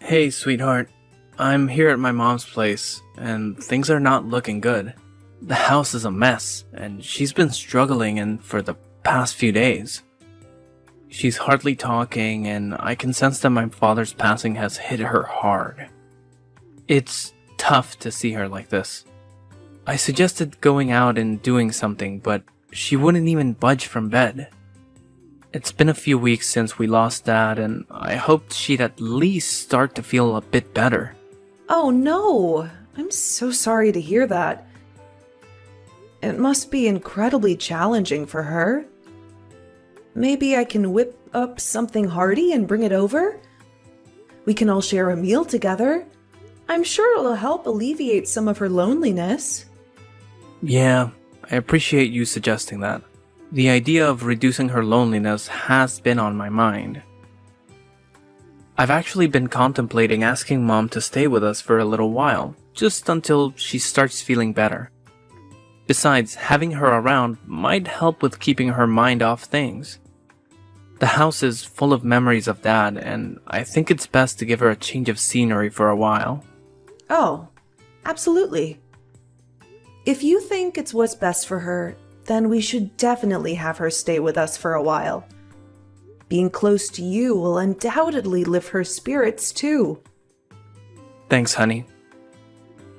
Hey, sweetheart. I'm here at my mom's place, and things are not looking good. The house is a mess, and she's been struggling for the past few days. She's hardly talking, and I can sense that my father's passing has hit her hard. It's tough to see her like this. I suggested going out and doing something, but she wouldn't even budge from bed. It's been a few weeks since we lost Dad, and I hoped she'd at least start to feel a bit better. Oh no! I'm so sorry to hear that. It must be incredibly challenging for her. Maybe I can whip up something hearty and bring it over? We can all share a meal together. I'm sure it'll help alleviate some of her loneliness. Yeah, I appreciate you suggesting that. The idea of reducing her loneliness has been on my mind. I've actually been contemplating asking Mom to stay with us for a little while, just until she starts feeling better. Besides, having her around might help with keeping her mind off things. The house is full of memories of Dad, and I think it's best to give her a change of scenery for a while. Oh, absolutely. If you think it's what's best for her, then we should definitely have her stay with us for a while. Being close to you will undoubtedly lift her spirits too. Thanks, honey.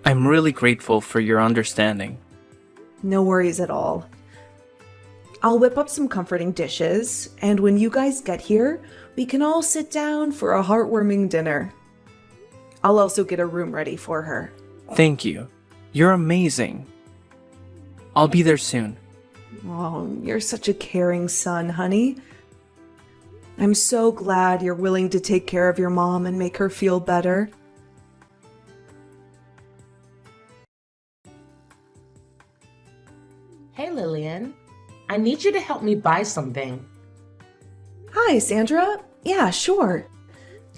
I'm really grateful for your understanding. No worries at all. I'll whip up some comforting dishes, and when you guys get here, we can all sit down for a heartwarming dinner. I'll also get a room ready for her. Thank you. You're amazing. I'll be there soon. Oh, you're such a caring son, honey. I'm so glad you're willing to take care of your mom and make her feel better. Hey Lillian, I need you to help me buy something. Hi, Sandra. Yeah, sure.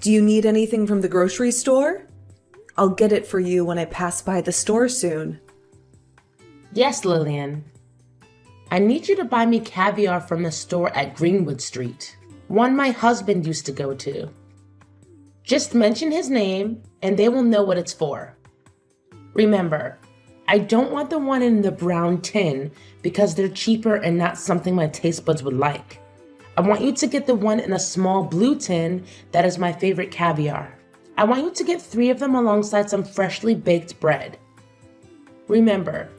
Do you need anything from the grocery store? I'll get it for you when I pass by the store soon. Yes, Lillian. I need you to buy me caviar from the store at Greenwood Street, one my husband used to go to. Just mention his name and they will know what it's for. Remember, I don't want the one in the brown tin because they're cheaper and not something my taste buds would like. I want you to get the one in a small blue tin that is my favorite caviar. I want you to get 3 of them alongside some freshly baked bread. Remember,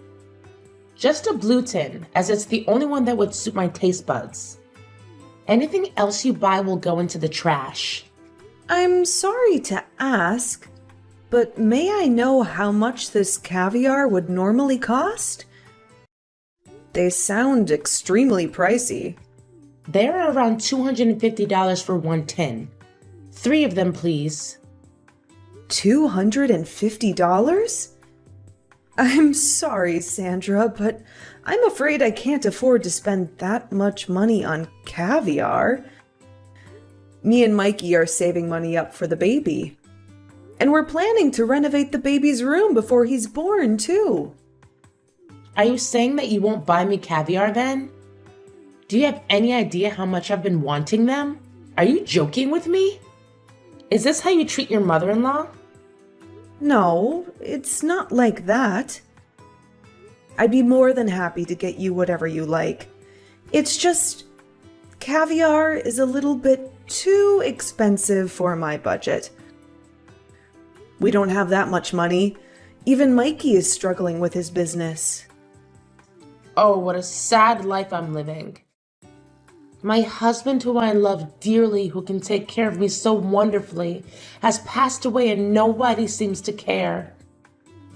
just a blue tin, as it's the only one that would suit my taste buds. Anything else you buy will go into the trash. I'm sorry to ask, but may I know how much this caviar would normally cost? They sound extremely pricey. They're around $250 for one tin. 3 of them, please. $250? I'm sorry, Sandra, but I'm afraid I can't afford to spend that much money on caviar. Me and Mikey are saving money up for the baby. And we're planning to renovate the baby's room before he's born, too. Are you saying that you won't buy me caviar then? Do you have any idea how much I've been wanting them? Are you joking with me? Is this how you treat your mother-in-law? No, it's not like that. I'd be more than happy to get you whatever you like. It's just, caviar is a little bit too expensive for my budget. We don't have that much money. Even Mikey is struggling with his business. Oh, what a sad life I'm living. My husband, who I love dearly, who can take care of me so wonderfully, has passed away and nobody seems to care.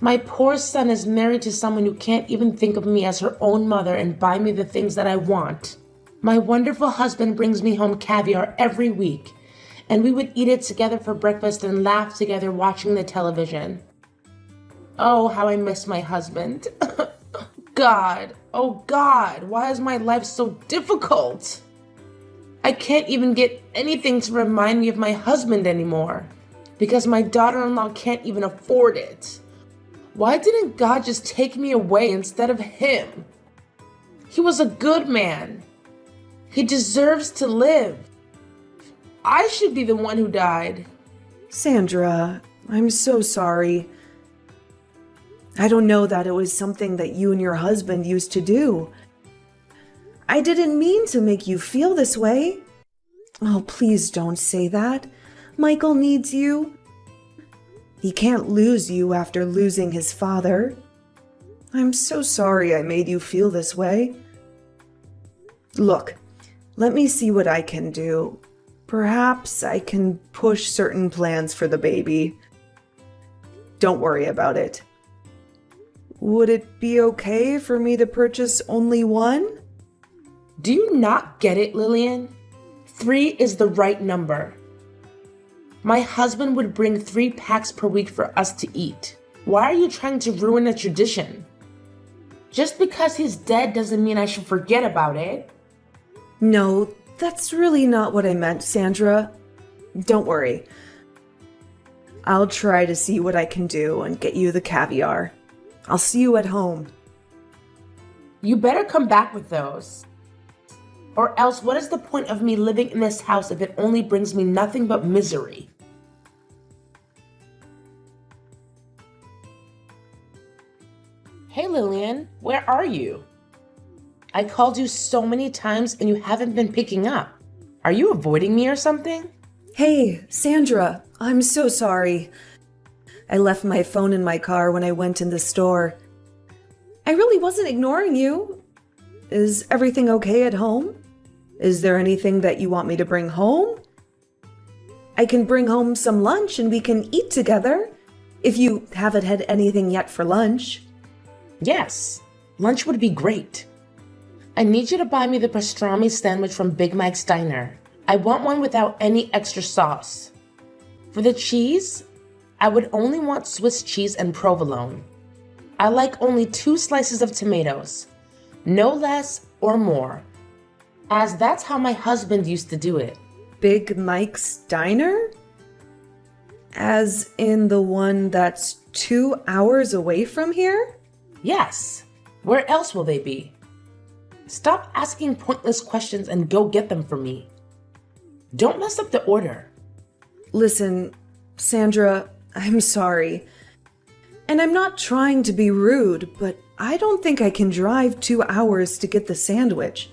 My poor son is married to someone who can't even think of me as her own mother and buy me the things that I want. My wonderful husband brings me home caviar every week, and we would eat it together for breakfast and laugh together watching the television. Oh, how I miss my husband. God, oh God, why is my life so difficult? I can't even get anything to remind me of my husband anymore because my daughter-in-law can't even afford it. Why didn't God just take me away instead of him? He was a good man. He deserves to live. I should be the one who died. Sandra, I'm so sorry. I don't know that it was something that you and your husband used to do. I didn't mean to make you feel this way. Oh, please don't say that. Michael needs you. He can't lose you after losing his father. I'm so sorry I made you feel this way. Look, let me see what I can do. Perhaps I can push certain plans for the baby. Don't worry about it. Would it be okay for me to purchase only one? Do you not get it, Lillian? 3 is the right number. My husband would bring 3 packs per week for us to eat. Why are you trying to ruin a tradition? Just because he's dead doesn't mean I should forget about it. No, that's really not what I meant, Sandra. Don't worry. I'll try to see what I can do and get you the caviar. I'll see you at home. You better come back with those. Or else, what is the point of me living in this house if it only brings me nothing but misery? Hey Lillian, where are you? I called you so many times and you haven't been picking up. Are you avoiding me or something? Hey, Sandra, I'm so sorry. I left my phone in my car when I went in the store. I really wasn't ignoring you. Is everything okay at home? Is there anything that you want me to bring home? I can bring home some lunch and we can eat together, if you haven't had anything yet for lunch. Yes, lunch would be great. I need you to buy me the pastrami sandwich from Big Mike's Diner. I want one without any extra sauce. For the cheese, I would only want Swiss cheese and provolone. I like only 2 slices of tomatoes, no less or more, as that's how my husband used to do it. Big Mike's Diner? As in the one that's 2 hours away from here? Yes, where else will they be? Stop asking pointless questions and go get them for me. Don't mess up the order. Listen, Sandra, I'm sorry. And I'm not trying to be rude, but I don't think I can drive 2 hours to get the sandwich.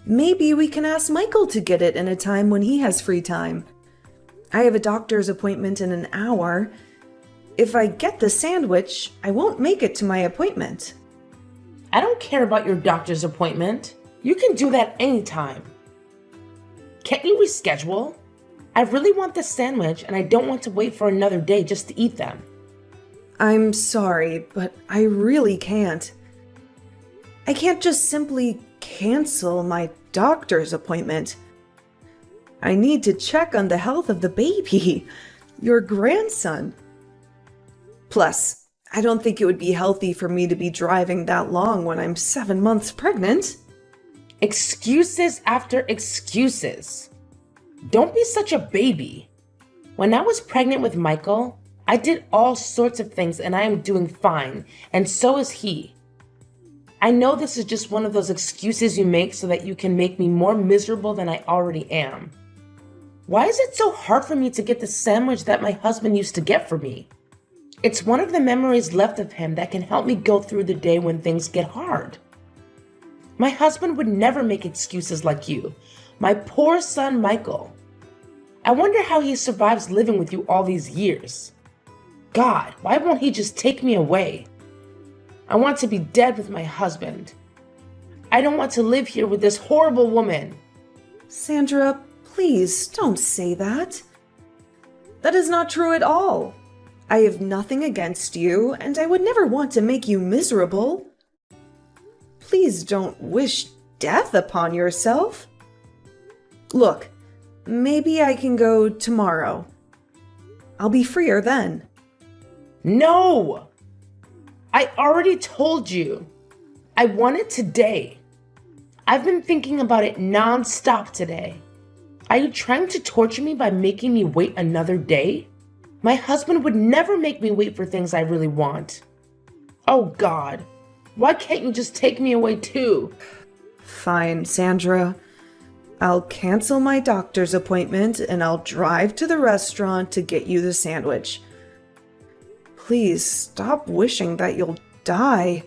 Maybe we can ask Michael to get it in a time when he has free time. I have a doctor's appointment in an hour. If I get the sandwich, I won't make it to my appointment. I don't care about your doctor's appointment. You can do that anytime. Can't you reschedule? I really want this sandwich and I don't want to wait for another day just to eat them. I'm sorry, but I really can't. I can't just simply cancel my doctor's appointment. I need to check on the health of the baby, your grandson. Plus, I don't think it would be healthy for me to be driving that long when I'm 7 months pregnant. Excuses after excuses. Don't be such a baby. When I was pregnant with Michael, I did all sorts of things and I am doing fine, and so is he. I know this is just one of those excuses you make so that you can make me more miserable than I already am. Why is it so hard for me to get the sandwich that my husband used to get for me? It's one of the memories left of him that can help me go through the day when things get hard. My husband would never make excuses like you. My poor son, Michael. I wonder how he survives living with you all these years. God, why won't he just take me away? I want to be dead with my husband. I don't want to live here with this horrible woman. Sandra, please don't say that. That is not true at all. I have nothing against you, and I would never want to make you miserable. Please don't wish death upon yourself. Look, maybe I can go tomorrow. I'll be freer then. No! I already told you. I want it today. I've been thinking about it non-stop today. Are you trying to torture me by making me wait another day? My husband would never make me wait for things I really want. Oh God, why can't you just take me away too? Fine, Sandra. I'll cancel my doctor's appointment and I'll drive to the restaurant to get you the sandwich. Please stop wishing that you'll die.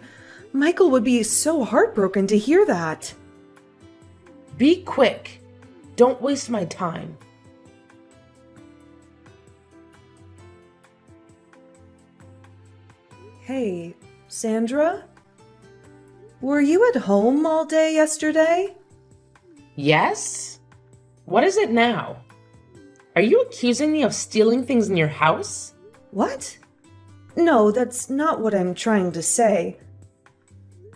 Michael would be so heartbroken to hear that. Be quick. Don't waste my time. Hey, Sandra? Were you at home all day yesterday? Yes? What is it now? Are you accusing me of stealing things in your house? What? No, that's not what I'm trying to say.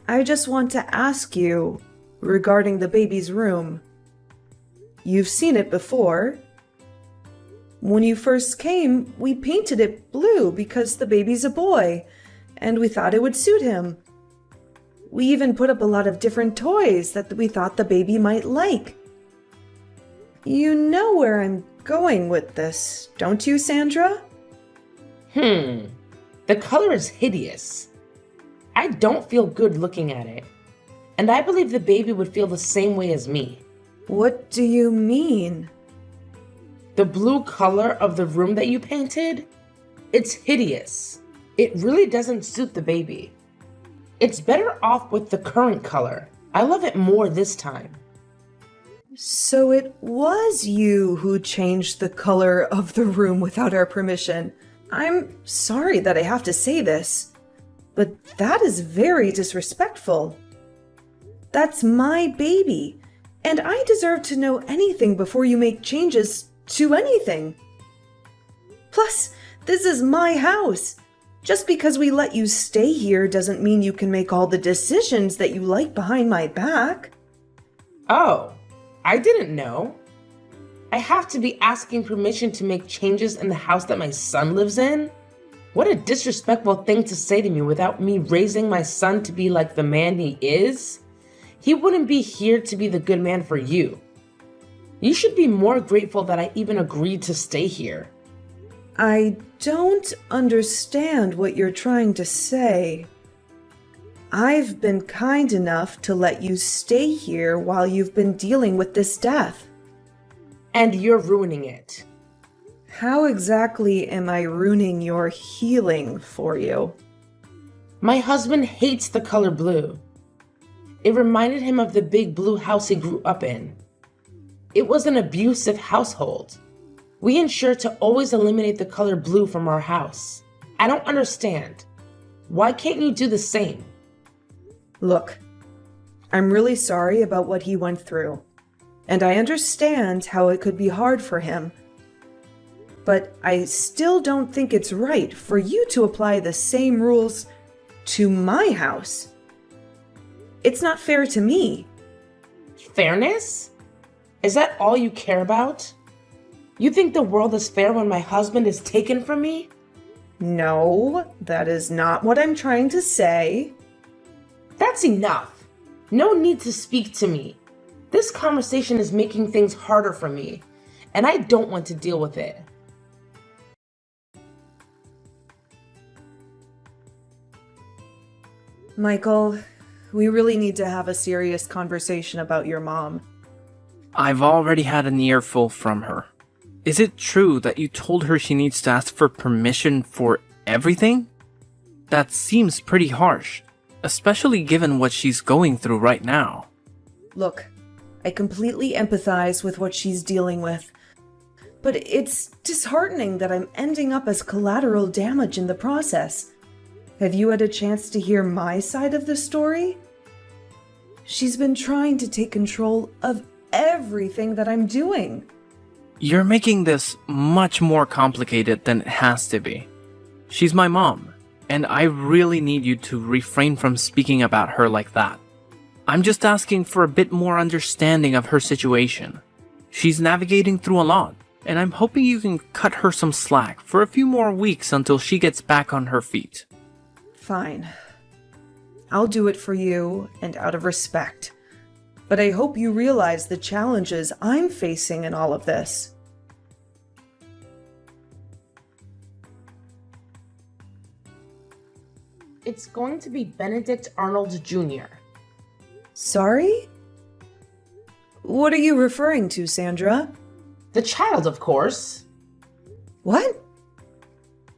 I just want to ask you regarding the baby's room. You've seen it before. When you first came, we painted it blue because the baby's a boy, and we thought it would suit him. We even put up a lot of different toys that we thought the baby might like. You know where I'm going with this, don't you, Sandra? The color is hideous. I don't feel good looking at it. And I believe the baby would feel the same way as me. What do you mean? The blue color of the room that you painted? It's hideous. It really doesn't suit the baby. It's better off with the current color. I love it more this time. So it was you who changed the color of the room without our permission. I'm sorry that I have to say this, but that is very disrespectful. That's my baby, and I deserve to know anything before you make changes to anything. Plus, this is my house. Just because we let you stay here doesn't mean you can make all the decisions that you like behind my back. Oh, I didn't know. I have to be asking permission to make changes in the house that my son lives in? What a disrespectful thing to say to me without me raising my son to be like the man he is. He wouldn't be here to be the good man for you. You should be more grateful that I even agreed to stay here. I don't understand what you're trying to say. I've been kind enough to let you stay here while you've been dealing with this death. And you're ruining it. How exactly am I ruining your healing for you? My husband hates the color blue. It reminded him of the big blue house he grew up in. It was an abusive household. We ensure to always eliminate the color blue from our house. I don't understand. Why can't you do the same? Look, I'm really sorry about what he went through, and I understand how it could be hard for him. But I still don't think it's right for you to apply the same rules to my house. It's not fair to me. Fairness? Is that all you care about? You think the world is fair when my husband is taken from me? No, that is not what I'm trying to say. That's enough. No need to speak to me. This conversation is making things harder for me, and I don't want to deal with it. Michael, we really need to have a serious conversation about your mom. I've already had an earful from her. Is it true that you told her she needs to ask for permission for everything? That seems pretty harsh, especially given what she's going through right now. Look, I completely empathize with what she's dealing with, but it's disheartening that I'm ending up as collateral damage in the process. Have you had a chance to hear my side of the story? She's been trying to take control of everything that I'm doing. You're making this much more complicated than it has to be. She's my mom, and I really need you to refrain from speaking about her like that. I'm just asking for a bit more understanding of her situation. She's navigating through a lot, and I'm hoping you can cut her some slack for a few more weeks until she gets back on her feet. Fine. I'll do it for you and out of respect. But I hope you realize the challenges I'm facing in all of this. It's going to be Benedict Arnold Jr. Sorry? What are you referring to, Sandra? The child, of course. What?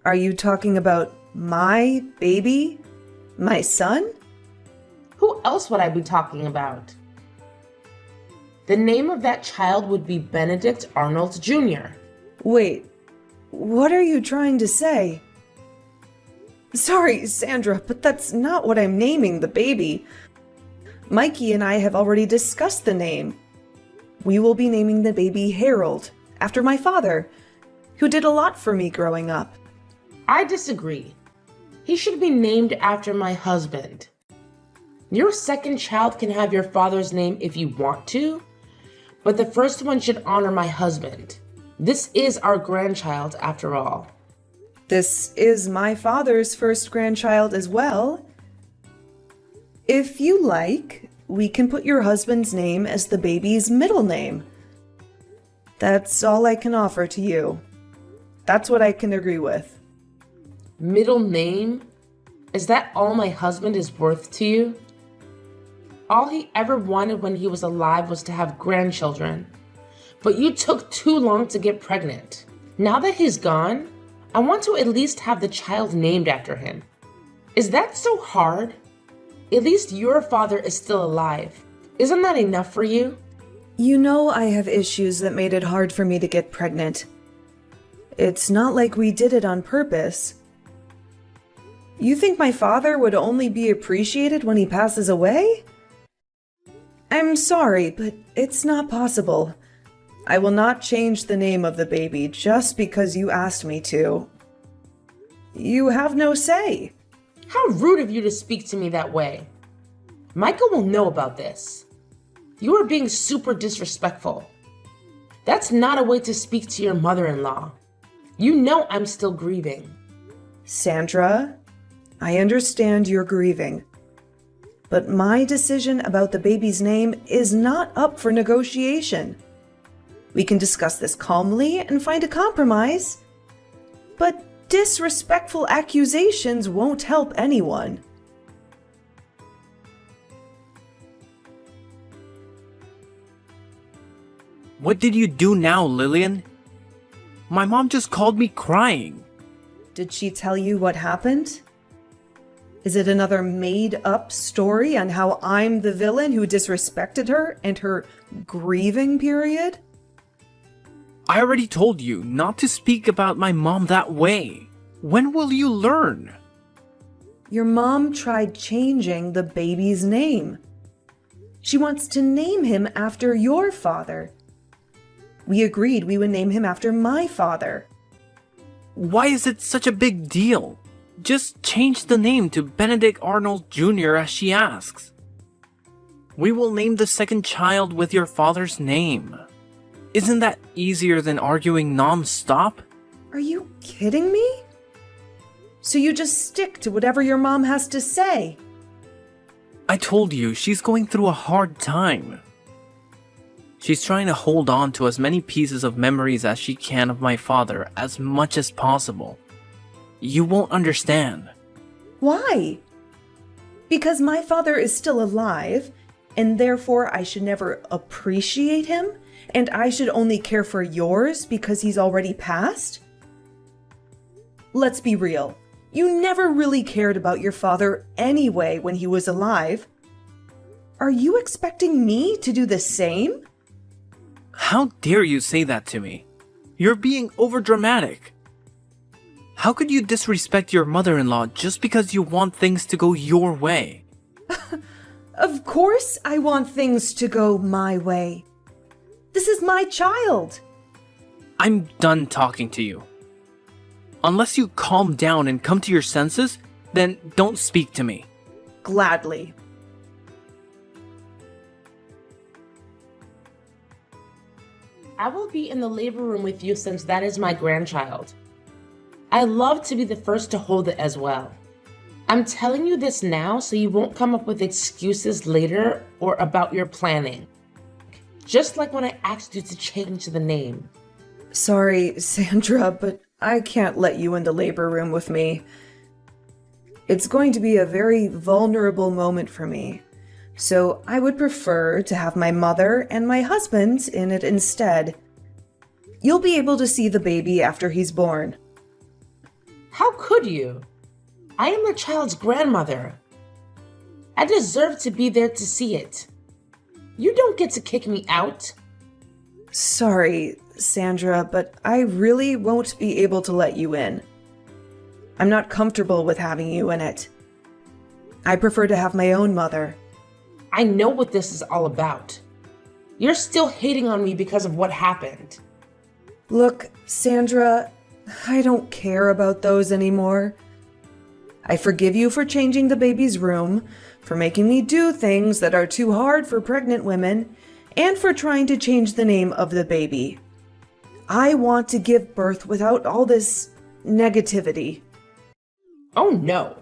Are you talking about my baby? My son? Who else would I be talking about? The name of that child would be Benedict Arnold Jr. Wait, what are you trying to say? Sorry, Sandra, but that's not what I'm naming the baby. Mikey and I have already discussed the name. We will be naming the baby Harold, after my father, who did a lot for me growing up. I disagree. He should be named after my husband. Your second child can have your father's name if you want to, but the first one should honor my husband. This is our grandchild, after all. This is my father's first grandchild as well. If you like, we can put your husband's name as the baby's middle name. That's all I can offer to you. That's what I can agree with. Middle name? Is that all my husband is worth to you? All he ever wanted when he was alive was to have grandchildren. But you took too long to get pregnant. Now that he's gone, I want to at least have the child named after him. Is that so hard? At least your father is still alive. Isn't that enough for you? You know I have issues that made it hard for me to get pregnant. It's not like we did it on purpose. You think my father would only be appreciated when he passes away? I'm sorry, but it's not possible. I will not change the name of the baby just because you asked me to. You have no say. How rude of you to speak to me that way. Michael will know about this. You are being super disrespectful. That's not a way to speak to your mother-in-law. You know I'm still grieving. Sandra, I understand you're grieving. But my decision about the baby's name is not up for negotiation. We can discuss this calmly and find a compromise. But disrespectful accusations won't help anyone. What did you do now, Lillian? My mom just called me crying. Did she tell you what happened? Is it another made-up story on how I'm the villain who disrespected her and her grieving period? I already told you not to speak about my mom that way. When will you learn? Your mom tried changing the baby's name. She wants to name him after your father. We agreed we would name him after my father. Why is it such a big deal? Just change the name to Benedict Arnold Jr. as she asks. We will name the second child with your father's name. Isn't that easier than arguing non-stop? Are you kidding me? So you just stick to whatever your mom has to say? I told you, she's going through a hard time. She's trying to hold on to as many pieces of memories as she can of my father as much as possible. You won't understand. Why? Because my father is still alive, and therefore I should never appreciate him, and I should only care for yours because he's already passed? Let's be real. You never really cared about your father anyway when he was alive. Are you expecting me to do the same? How dare you say that to me? You're being overdramatic. How could you disrespect your mother-in-law just because you want things to go your way? Of course I want things to go my way. This is my child. I'm done talking to you. Unless you calm down and come to your senses, then don't speak to me. Gladly. I will be in the labor room with you since that is my grandchild. I love to be the first to hold it as well. I'm telling you this now so you won't come up with excuses later or about your planning. Just like when I asked you to change the name. Sorry, Sandra, but I can't let you in the labor room with me. It's going to be a very vulnerable moment for me, So I would prefer to have my mother and my husband in it instead. You'll be able to see the baby after he's born. How could you? I am the child's grandmother. I deserve to be there to see it. You don't get to kick me out. Sorry, Sandra, but I really won't be able to let you in. I'm not comfortable with having you in it. I prefer to have my own mother. I know what this is all about. You're still hating on me because of what happened. Look, Sandra, I don't care about those anymore. I forgive you for changing the baby's room, for making me do things that are too hard for pregnant women, and for trying to change the name of the baby. I want to give birth without all this negativity. Oh no,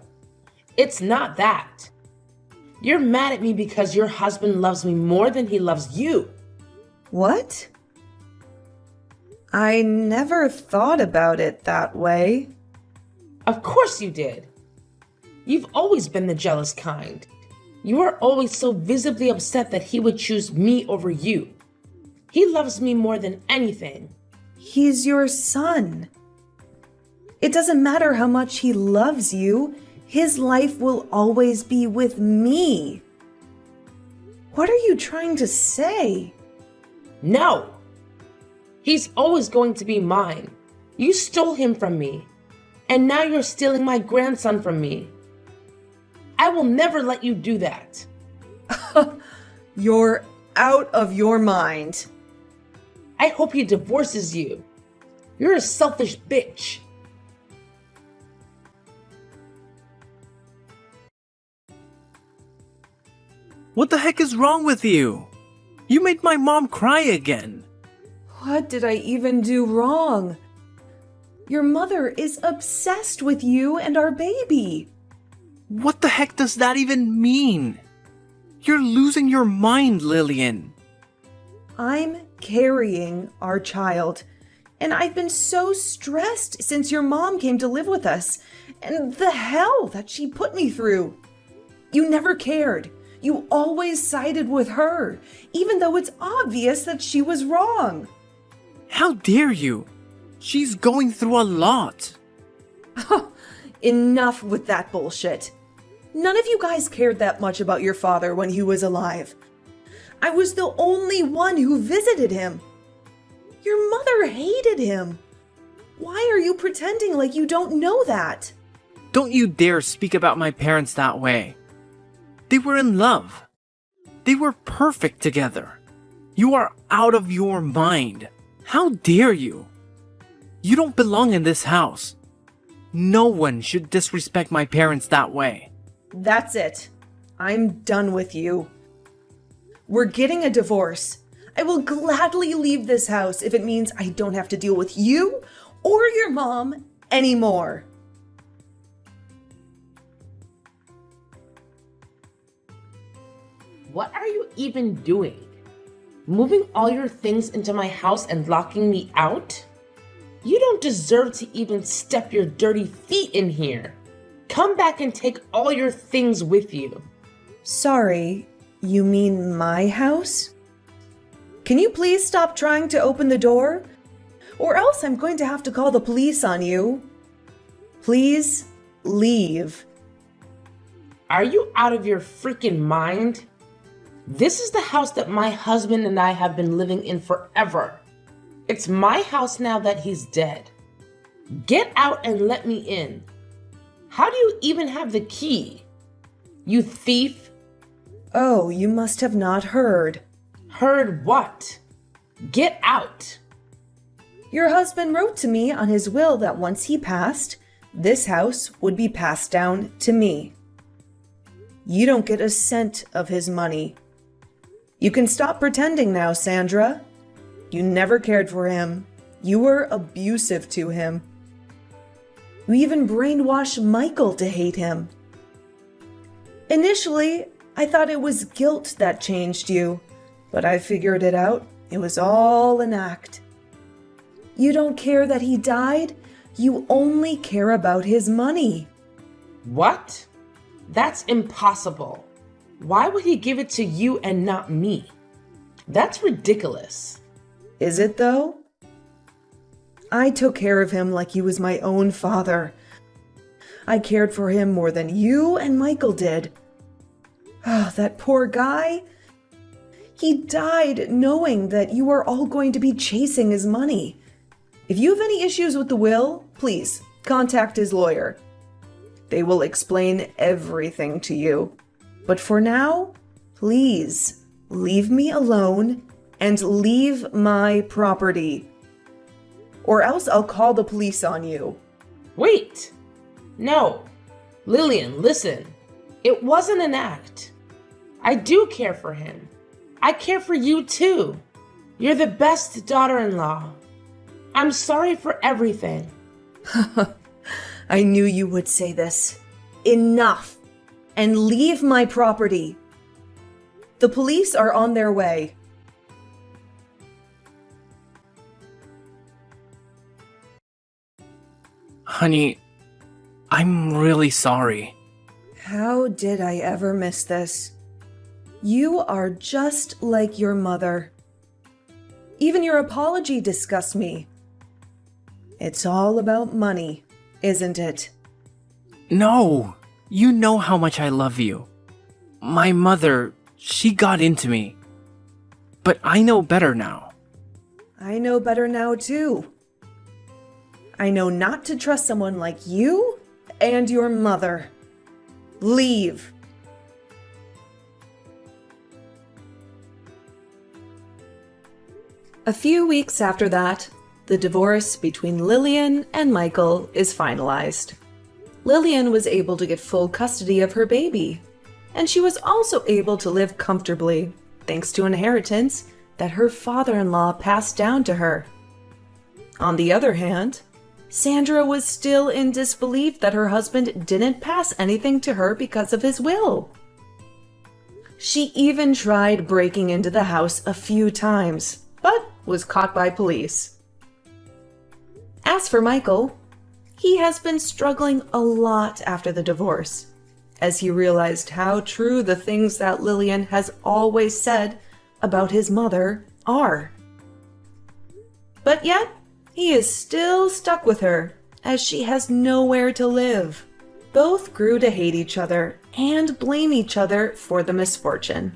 it's not that. You're mad at me because your husband loves me more than he loves you. What? I never thought about it that way. Of course you did. You've always been the jealous kind. You are always so visibly upset that he would choose me over you. He loves me more than anything. He's your son. It doesn't matter how much he loves you. His life will always be with me. What are you trying to say? No. He's always going to be mine. You stole him from me. And now you're stealing my grandson from me. I will never let you do that. You're out of your mind. I hope he divorces you. You're a selfish bitch. What the heck is wrong with you? You made my mom cry again. What did I even do wrong? Your mother is obsessed with you and our baby. What the heck does that even mean? You're losing your mind, Lillian. I'm carrying our child, and I've been so stressed since your mom came to live with us, and the hell that she put me through. You never cared. You always sided with her, even though it's obvious that she was wrong. How dare you? She's going through a lot. Enough with that bullshit. None of you guys cared that much about your father when he was alive. I was the only one who visited him. Your mother hated him. Why are you pretending like you don't know that? Don't you dare speak about my parents that way. They were in love. They were perfect together. You are out of your mind. How dare you? You don't belong in this house. No one should disrespect my parents that way. That's it. I'm done with you. We're getting a divorce. I will gladly leave this house if it means I don't have to deal with you or your mom anymore. What are you even doing? Moving all your things into my house and locking me out? You don't deserve to even step your dirty feet in here. Come back and take all your things with you. Sorry, you mean my house? Can you please stop trying to open the door? Or else I'm going to have to call the police on you. Please leave. Are you out of your freaking mind? This is the house that my husband and I have been living in forever. It's my house now that he's dead. Get out and let me in. How do you even have the key? You thief. Oh, you must have not heard. Heard what? Get out. Your husband wrote to me on his will that once he passed, this house would be passed down to me. You don't get a cent of his money. You can stop pretending now, Sandra. You never cared for him. You were abusive to him. You even brainwashed Michael to hate him. Initially, I thought it was guilt that changed you, but I figured it out. It was all an act. You don't care that he died. You only care about his money. What? That's impossible. Why would he give it to you and not me? That's ridiculous. Is it though? I took care of him like he was my own father. I cared for him more than you and Michael did. Oh, that poor guy. He died knowing that you are all going to be chasing his money. If you have any issues with the will, please contact his lawyer. They will explain everything to you. But for now, please leave me alone and leave my property. Or else I'll call the police on you. Wait! No. Lillian, listen. It wasn't an act. I do care for him. I care for you too. You're the best daughter-in-law. I'm sorry for everything. I knew you would say this. Enough. And leave my property. The police are on their way. Honey, I'm really sorry. How did I ever miss this? You are just like your mother. Even your apology disgusts me. It's all about money, isn't it? No, you know how much I love you. My mother, she got into me. But I know better now. I know better now too. I know not to trust someone like you and your mother. Leave. A few weeks after that, the divorce between Lillian and Michael is finalized. Lillian was able to get full custody of her baby, and she was also able to live comfortably, thanks to inheritance that her father-in-law passed down to her. On the other hand, Sandra was still in disbelief that her husband didn't pass anything to her because of his will. She even tried breaking into the house a few times, but was caught by police. As for Michael, he has been struggling a lot after the divorce, as he realized how true the things that Lillian has always said about his mother are. But yet, he is still stuck with her, as she has nowhere to live. Both grew to hate each other and blame each other for the misfortune.